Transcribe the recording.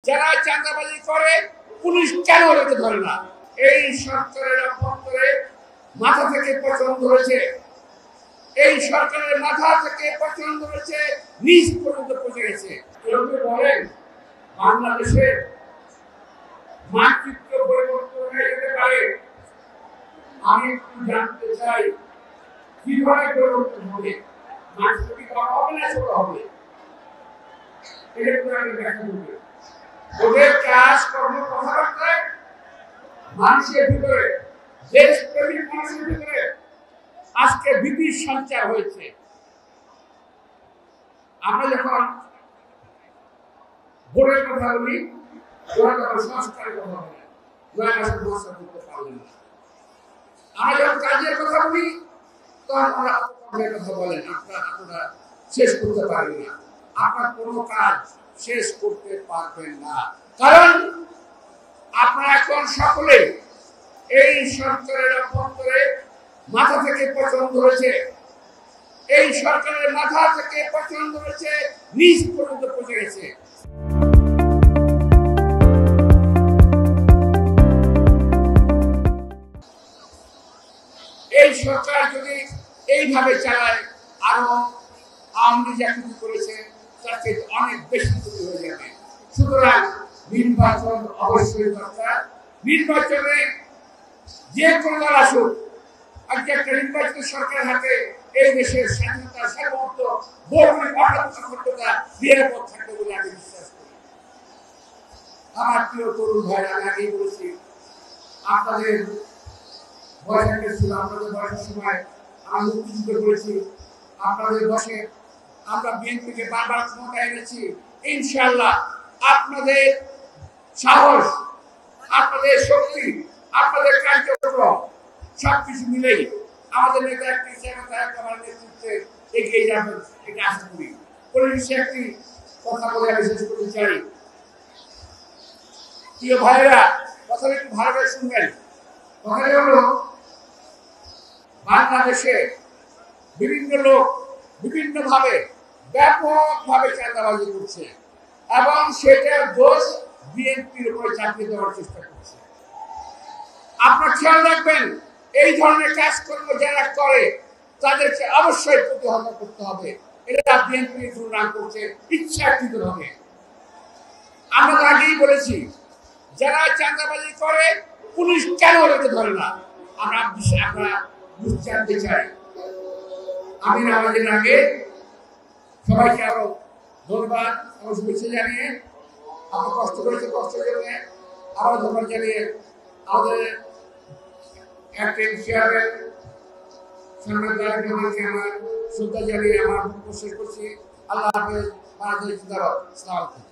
যারা চাঁদাবাজি করে পুলিশ কেন ওদেরকে ধরে না? এই সরকারের অভ্যন্তরে মাথা থেকে পচন ধরেছে, এই সরকারের মাথা থেকে পচন ধরেছে, নিচ পর্যন্ত পৌঁছে গেছে। কেউ বলেন বাংলাদেশে মানচিত্র পরিবর্তন হয়ে যেতে পারে। আমি একটু জানতে চাই কিভাবে পরিবর্তন হবে? মানচিত্র কি বড় হবে না ছোট হবে? এটা একটু আগে দেখা যাবে। ওদের কাজ কর্ম কথাবার্তায় মানুষের ভিতরে, দেশপ্রেমিক মানুষের ভিতরে আজকে ভীতির সঞ্চার হয়েছে। আমরা যখন ভোটের কথা বলি, ওরা তখন সংস্কারের কথা বলে, ওরা সংস্কার করতে পারবে না। আমরা যখন কাজের কথা বলি, তখন ওরা অপকর্মের কথা বলেন, আপনারা শেষ করতে পারবেন না, আপনার কোনো কাজ শেষ করতে পারবেন না। কারণ আপনারা এখন সকলে এই সরকারের অভ্যন্তরে মাথা থেকে পচন ধরেছে, এই সরকারের মাথা থেকে পচন ধরেছে, নিচ পর্যন্ত পৌঁছে গেছে। এই সরকার যদি এইভাবে চালায়, আরো আওয়ামী লীগ যা কিছু করেছে তার থেকে অনেক বেশি ক্ষতি হয়ে যাবে। সুতরাং নির্বাচন অবশ্যই দরকার। নির্বাচনে যে কোনো দল আসুক, আজকে একটা নির্বাচিত সরকারের হাতে এই দেশের স্বাধীনতা, সার্বভৌমত্ব, ভৌগোলিক অখণ্ডতা নিরাপদ থাকবে বলে আমি বিশ্বাস করি। আমার প্রিয় তরুণ ভাইরা, আমি আগেই বলেছি, আপনাদের বয়সের ছিল, আপনাদের বয়সের সময় আমি মুক্তিযুদ্ধ করেছি, আপনাদের বয়সে আমরা বিএনপিকে বারবার ক্ষমতায় এনেছি। ইনশাআল্লাহ আপনাদের সাহস, আপনাদের শক্তি, আপনাদের কার্যক্রম সবকিছু মিলেই আমাদের নেতা একটি নেতৃত্বে এগিয়ে যাবেন, এটা আশা করি। পরিশেষে একটি কথা বলে আমি শেষ করতে চাই। প্রিয় ভাইয়েরা, কথাটা একটু ভালো করে শুনবেন। কথাটা হলো, বাংলাদেশে বিভিন্ন লোক বিভিন্নভাবে ব্যাপকভাবে চাঁদাবাজি করছে এবং সেটার দোষ বিএনপির উপরে চাপিয়ে দেওয়ার চেষ্টা করছে। আপনারা খেয়াল রাখবেন, এই ধরনের কাজকর্ম যারা করে তাদেরকে অবশ্যই প্রতিহত করতে হবে। এরা বিএনপির দুর্নাম করছে ইচ্ছাকৃতভাবে। আমরা তো আগেই বলেছি, যারা চাঁদাবাজি করে পুলিশ কেন ওদেরকে ধরে না? আমরা জানতে চাই। আমি নামাজের আগে সবাইকে আরো ধন্যবাদ এবং শুভেচ্ছা জানিয়ে, আমরা কষ্ট করেছি, কষ্টের জন্য আরো ধন্যবাদ জানিয়ে আমাদের চেয়ারের সম্মানিতকে আমার শ্রদ্ধা জানিয়ে আমার বক্তব্য শেষ করছি। আল্লাহ হাফেজ। বাংলাদেশ জিন্দাবাদ। আসসালামু আলাইকুম।